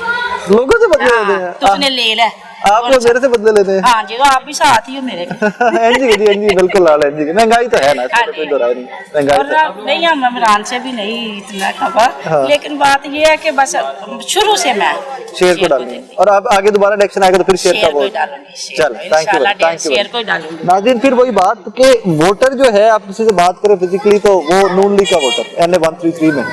लोगों से बदले हाँ, होते हैं। तो उसने ले लिया, आप लोग मेरे से बदले लेते हैं। हाँ जी, तो आप भी साथ ही हो मेरे एनजी बिल्कुल लाल एनजी की महंगाई तो है ना, इसमें कोई दो राय नहीं, महंगाई और तो है। नहीं, हम इमरान से भी नहीं इतना खबर, हाँ। लेकिन बात ये है कि बस शुरू से मैं शेर को डालेंगे देती और आप आगे दोबारा इलेक्शन आएगा तो फिर शेर का शेर को ही वोट। डालूंगी, चल थैंक यू शेर को ही डालूंगी। नाज़रीन, फिर वही बात कि वोटर जो है, आप किसी से बात करें फिजिकली तो वो नून लीग का वोटर NA 133 में,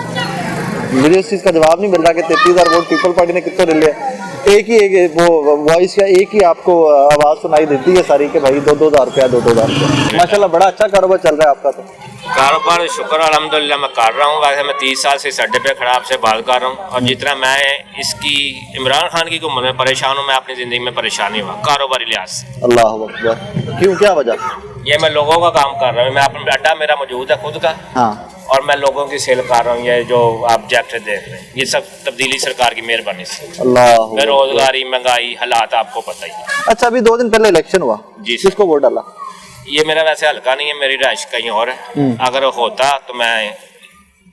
मुझे इस चीज़ का जवाब नहीं मिल रहा कि 33,000 वोट पीपल पार्टी ने कितने ले लिया। एक वो वॉइस या एक ही आपको आवाज़ सुनाई देती है सारी कि भाई 2,000 रुपया 2,000 रुपया। माशाल्लाह बड़ा अच्छा कारोबार चल रहा है आपका। तो कारोबार शुक्र अल्हम्दुलिल्लाह मैं कर रहा हूँ। वैसे मैं 30 साल से इस अड्डे पे खड़ा आपसे बात कर रहा हूँ, और जितना मैं इसकी इमरान खान की हुकूमत में परेशान हूँ, मैं अपनी ज़िंदगी में परेशान नहीं हुआ कारोबारी लिहाज से। अल्लाह अकबर। क्यों, क्या वजह? ये मैं लोगों का काम कर रहा हूँ, मैं अपना अड्डा मेरा मौजूद है खुद का, हाँ, और मैं लोगों की सेल कर रहा हूँ। ये जो आप जैकेट देख रहे हैं, ये सब तब्दीली सरकार की मेहरबानी से। अल्लाह। बेरोजगारी, महंगाई, हालात आपको पता ही है। अच्छा, अभी 2 दिन पहले इलेक्शन हुआ जी सर। किसको वोट डाला? ये मेरा वैसे हल्का नहीं है, मेरी राइश कहीं और है। अगर होता तो मैं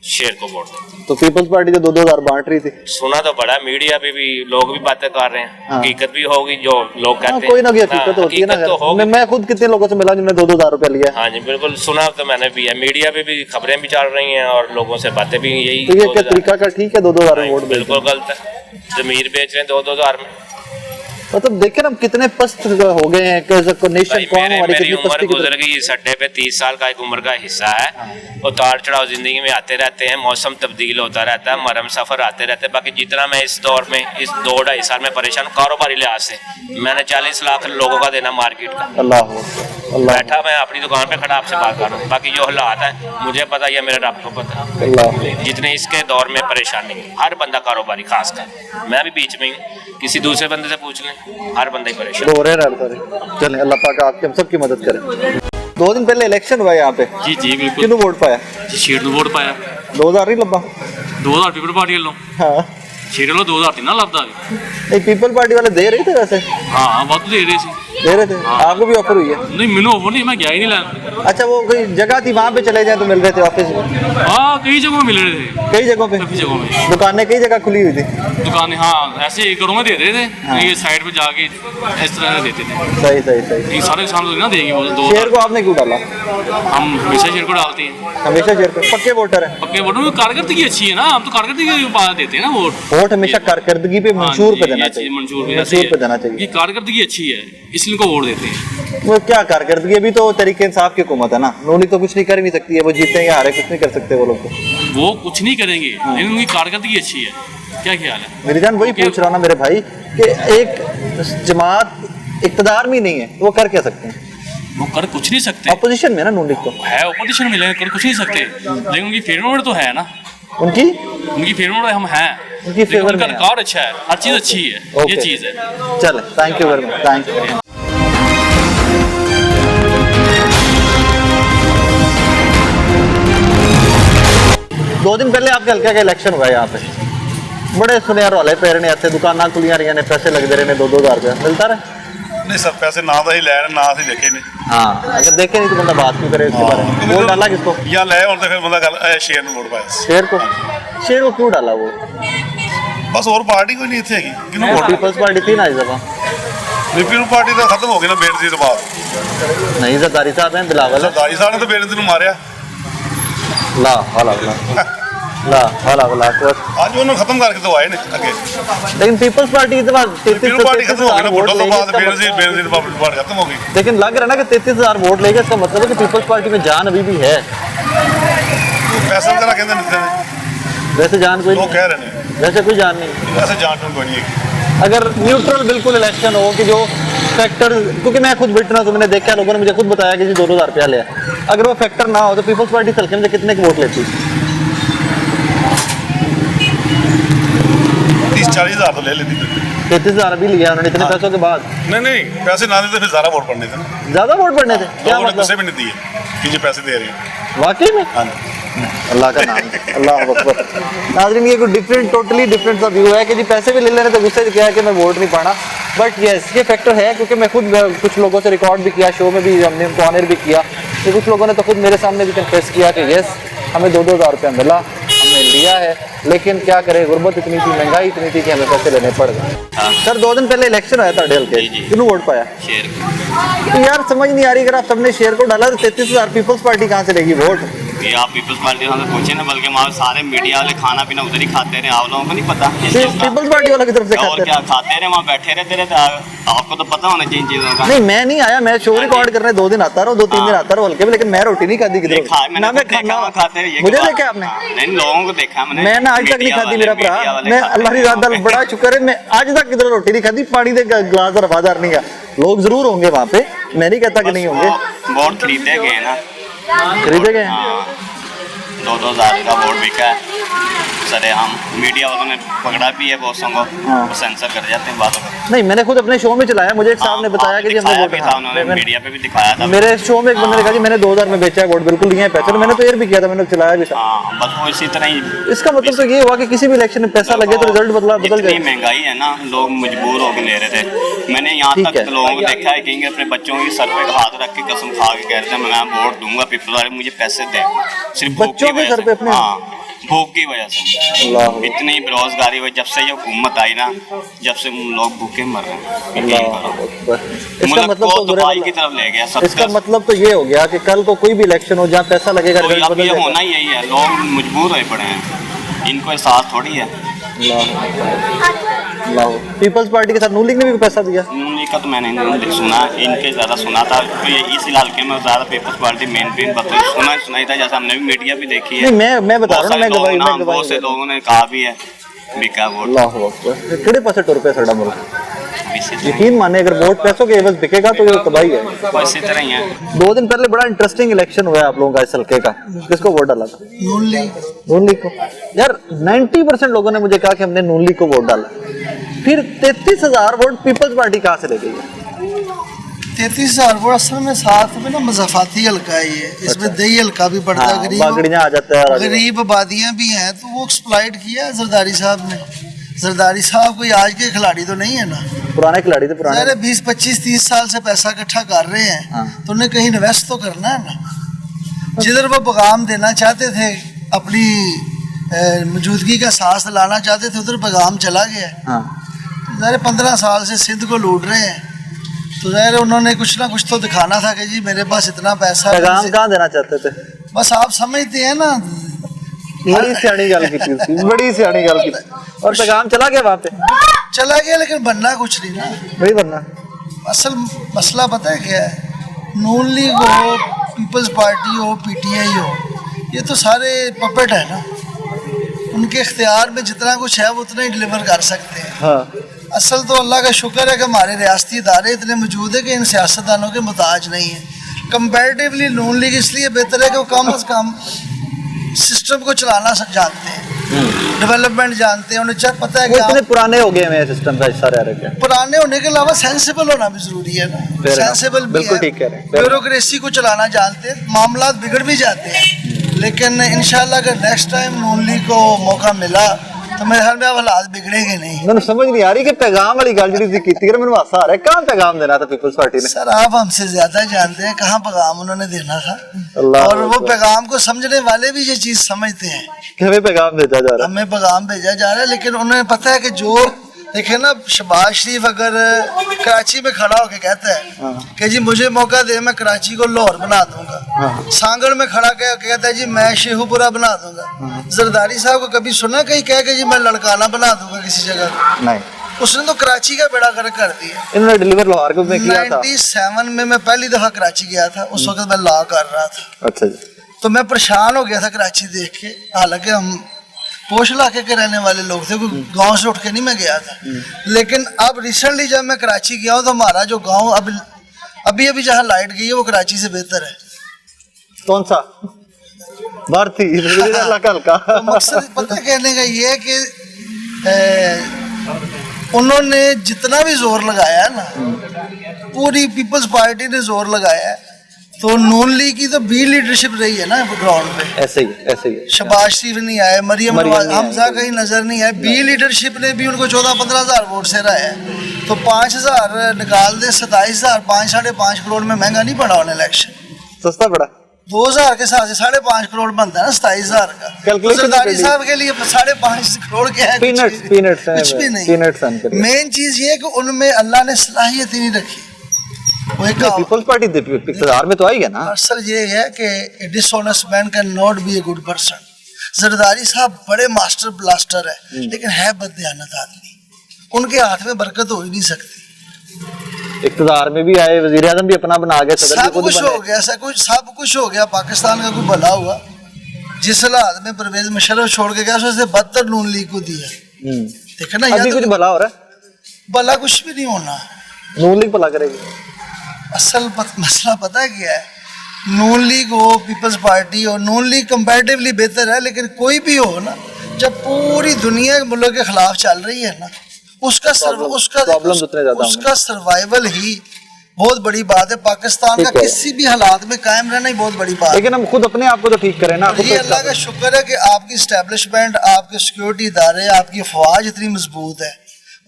शेर को वोट देता। तो पीपल्स पार्टी जो 2,000 बांट रही थी, सुना तो बड़ा मीडिया पे भी लोग भी बातें कर रहे हैं, हाँ। हकीकत भी होगी जो लोग कहते हैं। कोई ना कोई हकीकत होती है ना। हकीकत तो होगी। मैं खुद कितने लोगों से मिला जिन्होंने 2,000 रुपया लिया है। हाँ जी बिल्कुल, सुना तो मैंने भी है, मीडिया पे भी खबरें भी चल रही हैं और लोगों से बातें भी यही। तो ये क्या तरीका का ठीक है 2,000 में वोट बिल्कुल गलत है। जमीर बेच रहे हैं 2,000 में। मतलब देखे ना कितने पस्त हो गए हैं कि नेशन भाई कौन हमारी मेरी कितनी उम्र पस्ती की गुजर गई इस अड्डे पे। 30 साल का एक उम्र का हिस्सा है, उतार चढ़ाव जिंदगी में आते रहते हैं, मौसम तब्दील होता रहता है, मरम सफर आते रहते हैं। बाकी जितना मैं इस दौर में, इस 2-2.5 साल में परेशान कारोबारी लिहाज से, मैंने 40 लाख लोगों का देना मार्केट का। अल्लाह अल्लाह बैठा मैं अपनी दुकान पे खड़ा आपसे बात कर रहा हूँ। बाकी जो हालात है मुझे पता है, मेरे रब को पता है। अल्लाह। जितने इसके दौर में परेशानी है, हर बंदा कारोबारी, खास कर मैं भी बीच में हूँ, किसी दूसरे बंदे से पूछ लें, हर बंदा ही परेशान। हो रहे हैं सारे। चलें, अल्लाह पाक आपकी हम सबकी मदद करे। 2 दिन पहले इलेक्शन हुआ यहाँ पे, जी जी बिल्कुल किन्हों वोट पाया? जी शेर ਨੂੰ ਵੋਟ ਪਾਇਆ 2,000 नहीं लब्बा? 2000 ਪੀਪਲ ਪਾਰਟੀ ਵੱਲੋਂ हाँ, ਸ਼ੇਰ ਵੱਲੋਂ 2000 ਤੇ ਨਾ ਲੱਭਦਾ एक पीपल पार्टी वाले दे रहे थे वैसे, ਹਾਂ ਵਾਧੂ ਦੇ ਰਹੇ ਸੀ दे रहे थे। आपको भी ऑफर हुई है? ਨਹੀਂ ਮੈਨੂੰ ਉਹ ਨਹੀਂ, मैं गया ही नहीं ਲੈਣ। अच्छा, वो कोई जगह थी वहाँ पे चले जाए तो मिल रहे थे ऑफिस में? हाँ कई जगहों में मिल रहे थे, कई जगहों पे काफी जगहों में दुकानें कई जगह खुली हुई थी। दुकानें, हाँ ऐसे घरों में दे रहे थे। ये साइड पे जाके इस तरह से देते थे। सही सही सही। ये सारे किसान तो ना देंगे वो दो। शेर को आपने क्यों डाला? हम हमेशा शेर को डालते हैं, हमेशा शेर को, पक्के वोटर है। पक्के वोटों में कारकर्दगी अच्छी है ना, हम तो कारकर्दगी के बाद देते हैं ना वोट। वोट हमेशा कारकर्दगी पे हाँ मंशूर जी, पे देना ये चीज़ चाहिए, मंशूर पे मंशूर पे देना चाहिए। ये कारकर्दगी अच्छी है इसलिए इनको वोट देते हैं। वो क्या कारकर्दगी, अभी तो तरीके इंसाफ की हुकूमत है ना, नूनी तो कुछ नहीं कर ही नहीं सकती है, वो जीते या हारे कुछ नहीं कर सकते वो लोग तो। वो कुछ नहीं करेंगे लेकिन उनकी कारकर्दगी अच्छी है। क्या ख्याल है? मेरी जान वही पूछ रहा हूँ ना मेरे भाई कि एक जमात इक़्तिदार में नहीं है तो वो कर क्या सकते हैं? वो कर कुछ नहीं सकते, अपोजिशन में है ना नून लीग तो। है अपोजिशन में, लेकिन कर कुछ नहीं सकते। लेकिन उनकी फेवरेट तो है ना, उनकी उनकी फेवरेट हम हैं, उनकी लेकिन फेवर उनका में है। रिकॉर्ड अच्छा है, हर चीज़ अच्छी है। ये ओके। चीज़ है। चल, thank you very much, thank you. 2 दिन पहले आपके हल्के का इलेक्शन हुआ है यहाँ पे, बड़े सुनियार वाले पैर ने आते दुकाना खुलियां रही ने, पैसे लगते रहे ने, 2-2 हज़ार रुपया मिलता रहे। नहीं सर, पैसे ना तो ही लैन ना ही देखे ने। हाँ, अगर देखे नहीं तो बंदा बात क्यों करे इसके बारे में? वोट डाला किसको? या ले और तो फिर बंदा गल शेयर में वोट पाया। शेर को? शेर को क्यों डाला वो? बस और पार्टी कोई नहीं इतने हैगी किनू वोट। पीपल्स पार्टी थी ना इस दफा? पीपल्स पार्टी तो खत्म हो गई ना बेनजीर तो बाद। नहीं, जरदारी साहब हैं, बिलावल है। सरदारी साहब ने तो बेनजीर ਨੂੰ मारिਆ। ला हला ला हला हला को आज उन्होंने खत्म करके तो आए ने आगे। लेकिन पीपल्स पार्टी इस बार 33 पार्टी खत्म हो गई ना, वोट वोटों तो बाद लेगी, इसका बेनजीर पब्लिक पार्टी खत्म हो गई। लेकिन लग रहा है ना कि 33,000 वोट लेगा, इसका मतलब है कि पीपल्स पार्टी में जान अभी भी है। पैसा वगैरह कहते नहीं, वैसे जान कोई लोग नहीं, कह रहे हैं वैसे कोई जान नहीं। वैसे जान कोई नहीं है। अगर न्यूट्रल बिल्कुल इलेक्शन हो कि जो फैक्टर, क्योंकि मैं खुद विटनेस हूं, मैंने देखा, लोगों ने मुझे खुद बताया कि जी 2,000 रुपया लिया, अगर वो फैक्टर ना हो तो पीपल्स पार्टी हल्के में कितने के वोट लेती? 30-40 हज़ार तो ले लेती। 33,000 अभी लिया उन्होंने इतने पैसों के बाद। नहीं पैसे ना देते फिर ज़्यादा वोट पड़ने थे ना। ज्यादा वोट पड़ने थे? क्या लोगों ने पैसे मतलब? भी नहीं दिए कि ये पैसे दे रही है। वाकई में? हाँ अल्लाह का नाम, अल्लाह अकबर। नाज़रीन, ये कोई डिफरेंट, टोटली डिफरेंट सा व्यू है कि जी पैसे भी ले लेने तो गुस्से से क्या है कि मैं वोट नहीं पाना। बट यस, ये फैक्टर है, क्योंकि मैं खुद कुछ लोगों से रिकॉर्ड भी किया, शो में भी हमने उनको ऑनर भी किया, तो कुछ लोगों ने तो खुद मेरे सामने भी कन्फेस किया कि यस हमें 2-2 हज़ार रुपया मिला, हमने लिया है, लेकिन क्या करें, गुर्बत इतनी थी, महंगाई इतनी थी कि हमें पैसे लेने पड़ गए। सर 2 दिन पहले इलेक्शन आया था डेल के, किन्हों वोट पाया? शेर तो यार समझ नहीं आ रही, अगर आप सबने शेयर को डाला तो 33,000 पीपल्स पार्टी कहाँ से लेगी वोट? ये आप पीपल्स पार्टी से पूछे ना, बल्कि हमारे सारे मीडिया वाले खाना पीना उधर ही खाते रहे, आप लोगों को नहीं पता इस चीज़ का। पीपल्स पार्टी वाला की तरफ से और खाते क्या खाते रहे, वहाँ बैठे रहते रहे, आपको तो पता होना चाहिए इन चीज़ों का। नहीं मैं नहीं आया, मैं शो रिकॉर्ड करने 2 दिन आता रहा, 2-3 दिन आता रहा हल्के में, लेकिन मैं रोटी नहीं खाती किधर ना, मैं खाना खाते हैं, मुझे देखा आपने? नहीं, लोगों को देखा मैंने, मैं ना आज तक नहीं खाती, मेरा भरा, मैं अल्लाह की रात दा बड़ा शुक्र है, मैं आज तक किधर रोटी नहीं खाती, पानी दे गिलास और वफादार नहीं है। लोग जरूर होंगे वहाँ पे, मैं नहीं कहता कि नहीं होंगे। वोट खरीदे गए ना, खरीदे गए? 2-2 हज़ार का वोट बिका है सरे, हम मीडिया वालों ने पकड़ा भी है बहुत संगो, वो सेंसर कर जाते हैं बातों को। नहीं मैंने खुद अपने शो में चलाया, मुझे एक साहब ने बताया कि हमने वोट था, उन्होंने मीडिया पे भी दिखाया था। मेरे शो में एक बंदे ने कहा कि मैंने 2000 में बेचा है वोट, बिल्कुल नहीं है पैसे, तो मैंने तो ये भी किया था, मैंने चलाया भी था। बस वो इसी तरह ही, इसका मतलब तो ये हुआ कि किसी भी इलेक्शन में पैसा लगे तो रिजल्ट बदल जाए। महंगाई है ना, लोग मजबूर होकर ले रहे थे। मैंने यहाँ तक लोगों को देखा है कि अपने बच्चों की सर पे हाथ रख के कसम खा के कह रहे थे मैं वोट दूंगा पीपल वाले, मुझे पैसे दे, सिर्फ बच्चों के सर पे अपने, भूख की वजह से। इतनी बेरोजगारी हुई जब से ये हुकूमत आई ना, जब से लोग भूखे मर रहे हैं। इसका मतलब तो दुबई की तरफ ले गया सब। इसका मतलब तो ये हो गया कि कल को कोई भी इलेक्शन हो जहाँ पैसा लगेगा, अब ये होना ही यही है, लोग मजबूर हुए पड़े हैं, इनको एहसास थोड़ी है। पीपल्स पार्टी के साथ नून लीग ने भी पैसा दिया? नून लीग का तो मैंने नहीं सुना, इनके ज़्यादा सुना था, तो ये इस इलाके में ज़्यादा पीपल्स पार्टी मेन सुना ही था, जैसा हमने भी मीडिया भी देखी है। मैं बता रहा हूँ, बहुत से लोगों ने कहा भी है बिका वोट। किहड़े पासे टुर पे साडा मुल्क? यकीन माने अगर वोट पैसों के एवज बिकेगा तो ये तबाही है। इसी तरह ही है। 2 दिन पहले बड़ा इंटरेस्टिंग इलेक्शन हुआ है आप लोगों का इस हल्के का, किसको वोट डाला था? नून लीग। नून लीग को? यार 90% लोगों ने मुझे कहा कि हमने नून लीग को वोट डाला, फिर 33,000 वोट पीपल्स पार्टी कहाँ से ले गई है? 33,000 वोट असल में साथ में ना मज़ाफ़ाती हल्का ही है, इसमें दही हल्का भी पड़ता है, गरीब आबादियाँ भी हैं, तो वो एक्सप्लॉइट किया जरदारी साहब ने। जरदारी साहब कोई आज के खिलाड़ी तो नहीं है ना, पुराने खिलाड़ी थे, पुराने 20, 25, 30 साल से पैसा इकट्ठा कर रहे हैं, तो उन्हें कहीं इन्वेस्ट तो करना है ना। जिधर वो पैगाम देना चाहते थे, अपनी मौजूदगी का सांस लाना चाहते थे, उधर पैगाम चला गया। ज़ाहिर 15 साल से सिंध को लूट रहे हैं, तो ज़ाहिर उन्होंने कुछ ना कुछ तो दिखाना था कि जी मेरे पास इतना पैसा। पैगाम कहाँ देना चाहते थे? बस आप समझते हैं ना, बड़ी सियानी गल की थी, बड़ी सियानी गल की, और पैगाम चला गया वहाँ पे, चला गया, लेकिन बनना कुछ नहीं ना, वही बनना। असल मसला पता है क्या है, नून लीग हो, पीपल्स पार्टी हो, PTI हो, ये तो सारे पपेट है ना, उनके इख्तियार में जितना कुछ है वो उतना ही डिलीवर कर सकते हैं। हाँ। असल तो अल्लाह का शुक्र है कि हमारे रियासती इदारे इतने मौजूद है कि इन सियासतदानों के मुताज नहीं है। कंपैरेटिवली नून लीग इसलिए बेहतर है कि वो कम अज़ कम सिस्टम को चलाना जानते हैं, डेवलपमेंट जानते हैं, उन्हें पता है कि इतने पुराने हो गए हैं सिस्टम का हिस्सा रह रहे हैं। पुराने होने के अलावा सेंसिबल होना भी जरूरी है ना, सेंसिबल भी है, ब्यूरोक्रेसी को चलाना जानते हैं, मामला बिगड़ भी जाते हैं, लेकिन इंशाल्लाह अगर नेक्स्ट टाइम नून लीग को मौका मिला तो मेरे ख्याल में अब हालात बिगड़ेंगे नहीं। मैंने समझ नहीं आ रही कि पैगाम वाली गल जी की थी, मैंने हासा आ रहा है, कहाँ पैगाम देना था पीपल्स पार्टी ने? सर आप हमसे ज्यादा जानते हैं कहाँ पैगाम उन्होंने देना था, और वो पैगाम को समझने वाले भी ये चीज समझते हैं कि हमें पैगाम भेजा जा रहा है, हमें पैगाम भेजा जा रहा है, लेकिन उन्हें पता है कि जो देखे ना, शहबाज शरीफ अगर कराची में खड़ा होकर कहता है कि जी मुझे मौका दे, मैं कराची को लाहौर बना दूंगा, सांगड़ में खड़ा कहता है जी मैं शेखुपुरा बना दूंगा, जरदारी साहब को कभी सुना कहीं कह के जी मैं लड़काना बना दूंगा किसी जगह? नहीं, उसने तो कराची का बेड़ा गर्क कर दिया। इन्होंने डिलीवर लाहौर में किया था। 97 में मैं पहली दफा कराची गया था, उस वक्त मैं लॉ कर रहा था। अच्छा जी। तो मैं परेशान हो गया था कराची देख के, हालांकि हम पोश इलाके के रहने वाले लोग थे, कोई गांव से उठ के नहीं मैं गया था, लेकिन अब रिसेंटली जब मैं कराची गया हूँ तो हमारा जो गांव अभी जहाँ लाइट गई है वो कराची से बेहतर है। कौन सा? भारती हल्का। तो मकसद पता कहने का ये है कि उन्होंने जितना भी जोर लगाया है ना, पूरी पीपल्स पार्टी ने जोर लगाया है, तो नून लीग की तो बी लीडरशिप रही है ना ग्राउंड पे। ऐसे ही शहबाज शरीफ नहीं आए, मरियम हमजा कहीं नजर नहीं आए, बी लीडरशिप ने भी उनको 14-15 हज़ार वोट से रहा है, तो 5,000 निकाल दे, 27,000, 5-5.5 करोड़ में महंगा नहीं पड़ा उन्हें इलेक्शन, सस्ता पड़ा। 2000 के हिसाब से 5.5 करोड़ बनता है ना 27,000 का। Calculation सरदारी कर ली। साहब के लिए 5.5 करोड़ क्या है? पीनट्स कुछ भी नहीं। मेन चीज ये है कि उनमें अल्लाह ने सलाहियत ही नहीं रखी। वो एक पीपल्स पार्टी इक़्तिदार में तो आई है ना। असल ये है कि dishonest man can not be a good person. Zardari साहब बड़े मास्टर ब्लास्टर है लेकिन है बददियानत आदमी, उनके हाथ में बरकत हो ही नहीं सकती। इक़्तिदार में भी आए, वज़ीर आज़म भी अपना बना गए, सदर भी सब खुद कुछ बने। हो गया, सब कुछ हो गया। पाकिस्तान का कोई भला हुआ? जिस हालात में परवेज मुशर्रफ छोड़ के गया उससे बदतर नून लीग को दिया। देखना अभी कुछ भला हो रहा है? भला कुछ भी नहीं होना। नून लीग भला करेगी? असल मसला पता है क्या है? नून लीग हो, पीपल्स पार्टी हो, नून लीग कंपैरेटिवली बेहतर है, लेकिन कोई भी हो ना, जब पूरी दुनिया के मुल्क के खिलाफ चल रही है ना, उसका सर्वाइवल ही बहुत बड़ी बात है। पाकिस्तान का किसी भी हालात में कायम रहना ही बहुत बड़ी बात है। लेकिन हम खुद अपने आप को तो ठीक करें ना। ये अल्लाह का शुक्र है कि आपकी स्टैब्लिशमेंट, आपके सिक्योरिटी इदारे, आपकी फौज इतनी मजबूत है,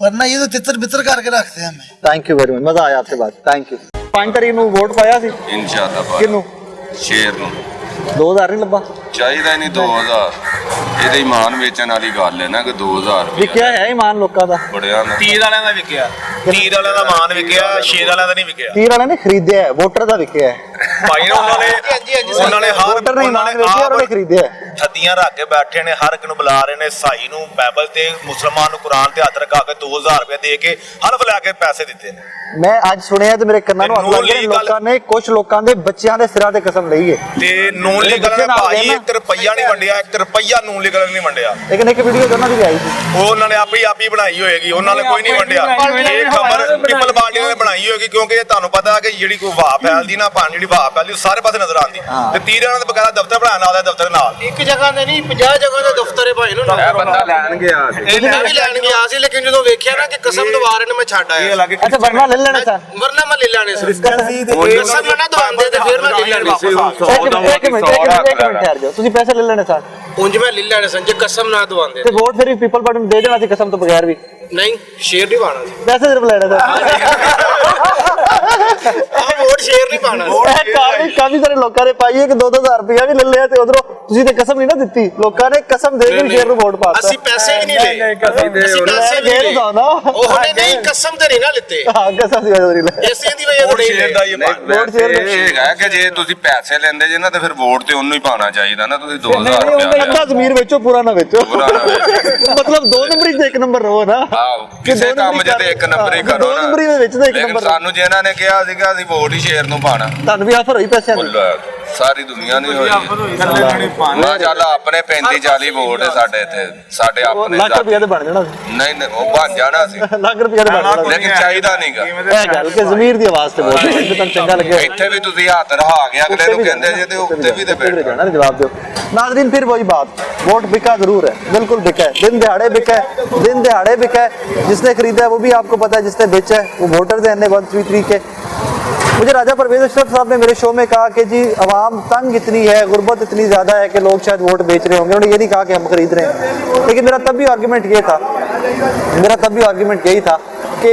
वरना ये तो तितर बितर करके रखते हैं हमें। थैंक यू वेरी मच, मजा आया आपसे बात। Thank you. 5 तारीख ਨੂੰ ਵੋਟ ਪਾਇਆ ਸੀ ਇਨਸ਼ਾਅੱਲਾ ਕਿਨੂੰ? ਸ਼ੇਰ ਨੂੰ 2000 ਨਹੀਂ ਲੱਭਾ? ਚਾਹੀਦਾ ਹੀ ਨਹੀਂ 2000, ਇਹਦੇ ਇਮਾਨ ਵੇਚਣ ਵਾਲੀ ਗੱਲ ਹੈ ਨਾ ਕਿ 2000 ਵਿਕਿਆ ਹੈ ਈਮਾਨ ਲੋਕਾਂ ਦਾ। ਬੜਿਆ ਨਾ ਤੀਰ ਵਾਲਿਆਂ ਦਾ ਵਿਕਿਆ, ਤੀਰ ਵਾਲਿਆਂ ਦਾ ਮਾਨ ਵਿਕਿਆ, ਸ਼ੇਰ ਵਾਲਿਆਂ ਦਾ ਨਹੀਂ ਵਿਕਿਆ। ਤੀਰ ਵਾਲਿਆਂ ਨੇ ਖਰੀਦਿਆ ਹੈ, ਵੋਟਰ ਦਾ ਵਿਕਿਆ ਹੈ। ਭਾਈ ਨਾ ਉਹਨਾਂ ਨੇ ਹਰ ਵੋਟਰ ਨੇ ਈਮਾਨ ਵੇਚਿਆ, ਉਹਨਾਂ ਨੇ ਖਰੀਦਿਆ ਹੈ। ਛੱਤੀਆਂ ਰੱਖ ਕੇ ਬੈਠੇ ਨੇ, ਹਰ ਇੱਕ ਨੂੰ ਬੁਲਾ ਰਹੇ ਨੇ, ਸਾਈ ਨੂੰ ਬਾਈਬਲ ਤੇ ਮੁਸਲਮਾਨ ਨੂੰ ਕੁਰਾਨ ਤੇ ਹੱਥ ਰਖਾ ਕੇ 2000 ਰੁਪਏ ਦੇ ਕੇ ਹਲਫ ਲੈ ਕੇ ਪੈਸੇ ਦਿੱਤੇ ਨੇ। ਮੈਂ ਅੱਜ ਸੁਣਿਆ ਤੇ ਮੇਰੇ ਕੰਨਾਂ ਨੂੰ ਹੱਥ ਲੱਗ ਗਏ, ਲੋਕਾਂ ਨੇ ਕੁਝ ਲੋਕਾਂ ਦੇ ਬੱਚਿਆਂ ਦੇ ਸਿਰਾਂ ਤੇ ਕਸਮ ਲਈ ਹੈ। ਤੇ ਨੂਨ ਲੀਗ ਵਾਲਿਆਂ ਨੇ ਭਾਈ 1 ਰੁਪਈਆ ਨਹੀਂ ਵੰਡਿਆ, 1 ਰੁਪਈਆ ਨੂਨ ਲੀਗ ਵਾਲਿਆਂ ਨੇ ਨਹੀਂ ਵੰਡਿਆ। ਲੇਕਿਨ ਇੱਕ ਵੀਡੀਓ ਉਹਨਾਂ ਦੀ ਵੀ ਆਈ ਸੀ, ਉਹ ਉਹਨਾਂ ਨੇ ਆਪੀ ਬਣਾਈ ਹੋਏਗੀ, ਉਹਨਾਂ ਨੇ ਕੋਈ ਨਹੀਂ ਵੰਡਿਆ। ਇਹ ਖਬਰ ਪੀਪਲ ਪਾਰਟੀ ਨੇ ਬਣਾਈ ਹੋਏਗੀ, ਕਿਉਂਕਿ ਇਹ ਤੁਹਾਨੂੰ ਪਤਾ ਹੈ ਕਿ ਜਿਹੜੀ ਕੋਈ ਵਾਹ ਫੈਲਦੀ ਨਾ, ਭਾਣ ਜਿਹੜੀ ਵਾਹ ਫੈਲਦੀ ਸਾਰੇ ਪਾਸੇ ਨਜ਼ਰ ਆਉਂਦੀ। ਤੇ ਤੀਰ ਵਾਲਿਆਂ ਦਾ ਬਕਾਇਦਾ ਦਫ਼ਤਰ ਬਣਾਇਆ ਨਾਲ, ਦਫ਼ਤਰ ਨਾਲ ਇੱਕ ਜਗ੍ਹਾ ਤੇ ਨਹੀਂ 50 ਜਗ੍ਹਾ ਤੇ ਦਫ਼ਤਰ ਹੈ ਭਾਈ ਨੂੰ। ਬੰਦਾ ਲੈਣ ਗਿਆ ਸੀ, ਮੈਂ ਵੀ ਲੈਣ ਗਿਆ ਸੀ, ਲੇਕਿਨ ਜਦੋਂ ਵੇਖਿਆ ਨਾ ਕਿ ਕਸਮ ਦਵਾ ਰਹੇ ਨੇ, ਮੈਂ ਛੱਡ ਆਇਆ। ਅੱਛਾ ਵਰਨਾ ਲੈ ਲੈਣਾ ਸਰ, ਵਰਨਾ ਮੈਂ ਲੈ ਲੈਣੇ ਸੀ। ਕਸਮ ਨਾ ਦਵਾਉਂਦੇ ਤੇ ਫਿਰ ਮੈਂ ਲੈ ਲੈਣੇ ਸੀ। ਇੱਕ ਮਿੰਟ ਠਹਿਰ ਜਾਓ, ਤੁਸੀਂ ਪੈਸੇ ਲੈ ਲੈਣੇ ਸਰ। ਉਂਝ ਮੈਂ ਲੈ ਲੈਣੇ ਸਨ ਜੇ ਕਸਮ ਨਾ ਦਵਾਉਂਦੇ। ਤੇ ਵੋਟ ਫਿਰ ਵੀ ਪੀਪਲ ਪਾਰਟੀ ਨੂੰ ਦੇ ਦੇਣਾ ਸੀ ਕਸਮ ਤੋਂ ਬਗੈਰ ਵੀ। ਨਹੀਂ ਸ਼ੇਰ ਨਹੀਂ ਪਾਣਾ ਸੀ, ਪੈਸੇ ਸਿਰਫ ਲੈਣੇ ਵੋਟ ਸ਼ੇਰ ਨਹੀਂ ਪਾਣਾ। ਕਾਫੀ ਸਾਰੇ ਲੋਕਾਂ ਨੇ ਪਾਈ ਹੈ ਕਿ 2-2000 ਰੁਪਇਆ ਵੀ ਲੈ ਲਿਆ ਤੇ ਉਧਰੋਂ ਤੁਸੀਂ ਤੇ ਕਸਮ ਨਹੀਂ ਨਾ ਦਿੱਤੀ, ਲੋਕਾਂ ਨੇ ਕਸਮ ਦੇ ਕੇ ਸ਼ੇਰ ਨੂੰ ਵੋਟ ਪਾਤਾ। ਅਸੀਂ ਪੈਸੇ ਵੀ ਨਹੀਂ ਲਏ, ਅਸੀਂ ਪੈਸੇ ਵੀ ਨਹੀਂ ਲਏ। ਉਹਨੇ ਨਹੀਂ ਕਸਮ ਤੇ ਨਹੀਂ ਨਾ ਲਿੱਤੇ। ਹਾਂ ਕਸਮ ਦੀ ਵਜ੍ਹਾ ਨਹੀਂ ਲੈ। ਇਸੇ ਦੀ ਵਜ੍ਹਾ ਤੋਂ ਸ਼ੇਰ ਦਾ ਇਹ ਵੋਟ ਸ਼ੇਰ ਇਹ ਹੈਗਾ ਕਿ ਜੇ ਤੁਸੀਂ ਪੈਸੇ ਲੈਂਦੇ ਜੇ ਨਾ ਤੇ ਫਿਰ ਵੋਟ ਤੇ ਉਹਨੂੰ ਹੀ ਪਾਣਾ ਚਾਹੀਦਾ ਨਾ। ਤੁਸੀਂ 2000 ਰੁਪਏ ਅੱਧਾ ਜ਼ਮੀਰ ਵੇਚੋ, ਪੂਰਾ ਨਾ ਵੇਚੋ। ਮਤਲਬ 2 ਨੰਬਰੀ ਤੇ 1 ਨੰਬਰ ਰਹੋ ਨਾ। ਕਿਸੇ ਕੰਮ 'ਚ ਤੇ 1 ਨੰਬਰ ਹੀ ਕਰੋ 2 ਨੰਬਰੀ ਦੇ ਵਿੱਚ ਤੇ 1 ਲੇਕਿਨ ਨੰਬਰ। ਸਾਨੂੰ ਜੇ ਇਹਨਾਂ ਨੇ ਕਿਹਾ ਸੀਗਾ ਅਸੀਂ ਵੋਟ ਹੀ ਸ਼ੇਰ ਨੂੰ ਪਾਣਾ, ਤੁਹਾਨੂੰ ਵੀ ਆਫਰ ਹੋਈ ਪੈਸਿਆਂ ਦੀ? ਸਾਰੀ ਦੁਨੀਆ ਨੂੰ ਹੋਈ ਨਾ। ਚੱਲ ਆਪਣੇ 35-40 ਵੋਟ ਹੈ ਸਾਡੇ ਇੱਥੇ, ਸਾਡੇ ਆਪਣੇ ਲੱਖ ਰੁਪਏ ਦੇ ਬਣ ਜਾਣਾ ਸੀ। ਨਹੀਂ ਉਹ ਬਣ ਜਾਣਾ ਸੀ, ਲੱਖ ਰੁਪਏ ਦੇ ਬਣ ਜਾਣਾ ਲੇਕਿਨ ਚਾਹੀਦਾ ਨਹੀਂਗਾ। ਇਹ ਗੱਲ ਕਿ ਜ਼ਮੀਰ ਦੀ ਆਵਾਜ਼ ਤੇ ਬੋਲੋ, ਜੇ ਤੁਹਾਨੂੰ ਚੰਗਾ ਲੱਗਿਆ। ਇੱਥੇ ਵੀ ਤੁਸੀਂ ਹੱਥ ਰਹਾ ਕੇ ਅਗਲੇ ਨੂੰ ਕਹਿੰਦੇ ਜੇ ਤੇ ਉੱਤੇ ਵੀ ਤੇ ਬੈਠ जाना जवाब दो। नाज़रीन फिर वही बात, वोट बिका जरूर है, बिल्कुल बिका है, दिन दिहाड़े बिका है, दिन दिहाड़े बिका है। जिसने खरीदा है वो भी आपको पता है, जिसने बेचा है वो वोटर्स हैं 133 के। मुझे राजा परवेज अशरफ साहब ने मेरे शो में कहा कि जी अवाम तंग इतनी है, गुर्बत इतनी ज़्यादा है कि लोग शायद वोट बेच रहे होंगे। उन्होंने ये नहीं कहा कि हम खरीद रहे हैं, लेकिन मेरा तब भी आर्गूमेंट यही था कि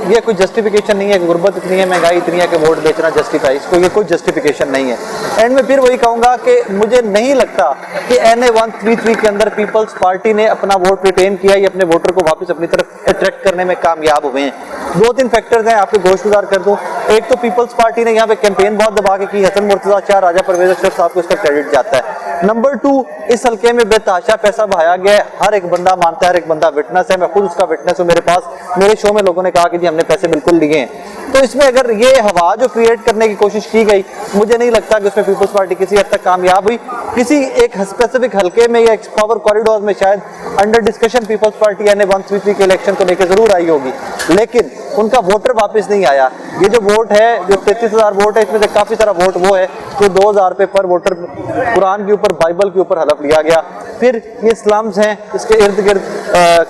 ये कोई जस्टिफिकेशन नहीं है कि गुर्बत इतनी है, महंगाई इतनी है कि वोट बेचना जस्टिफाई, इसको ये कोई जस्टिफिकेशन नहीं है। एंड में फिर वही कहूँगा कि मुझे नहीं लगता कि NA-133 के अंदर पीपल्स पार्टी ने अपना वोट रिटेन किया या अपने वोटर को वापस अपनी तरफ अट्रैक्ट करने में कामयाब हुए हैं। 2-3 फैक्टर्स हैं, आपको गोशगुजार कर दूँ। एक तो पीपल्स पार्टी ने यहाँ पे कैंपेन बहुत दबा के की, हसन मुर्तज़ा शाह, राजा परवेज अशरफ साहब को इसका क्रेडिट जाता है। नंबर 2, इस हल्के में बेतहाशा पैसा बहाया गया है, हर एक बंदा मानता है, हर एक बंदा विटनेस है, मैं खुद उसका विटनेस हूँ। मेरे पास मेरे शो में लोगों ने कहा कि जी हमने पैसे बिल्कुल लिए हैं। तो इसमें अगर ये हवा जो क्रिएट करने की कोशिश की गई, मुझे नहीं लगता कि उसमें पीपल्स पार्टी किसी हद तक कामयाब हुई। किसी एक स्पेसिफिक हल्के में या पावर कॉरिडोर में शायद under discussion peoples party NA-133 के इलेक्शन को लेकर जरूर आई होगी, लेकिन उनका वोटर वापस नहीं आया। ये जो वोट है, जो 33,000 वोट है, इसमें से काफ़ी सारा वोट वो है जो 2,000 रुपये पर वोटर कुरान के ऊपर, बाइबल के ऊपर हलफ लिया गया। फिर ये स्लम्स हैं, इसके इर्द गिर्द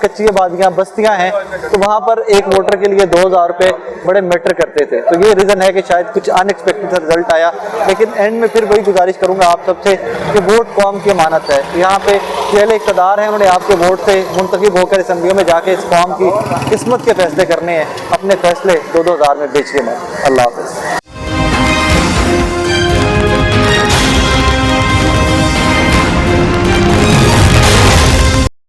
कच्ची आबादियाँ, बस्तियाँ हैं, तो वहाँ पर एक वोटर के लिए 2,000 रुपये बड़े मैटर करते थे। तो ये रीज़न है कि शायद कुछ अनएक्सपेक्टेड रिजल्ट आया। लेकिन एंड में फिर वही गुजारिश करूँगा आप सबसे कि वोट कौम की अमानत है। यहाँ पे पहले इक़्तिदार हैं, उन्होंने आपके वोट से मुंतखब होकर असम्बलियों में जाके इस कौम की किस्मत के फैसले करने हैं। अपने फैसले 2-2 हज़ार में बेच के मत। अल्लाह हाफ़िज़।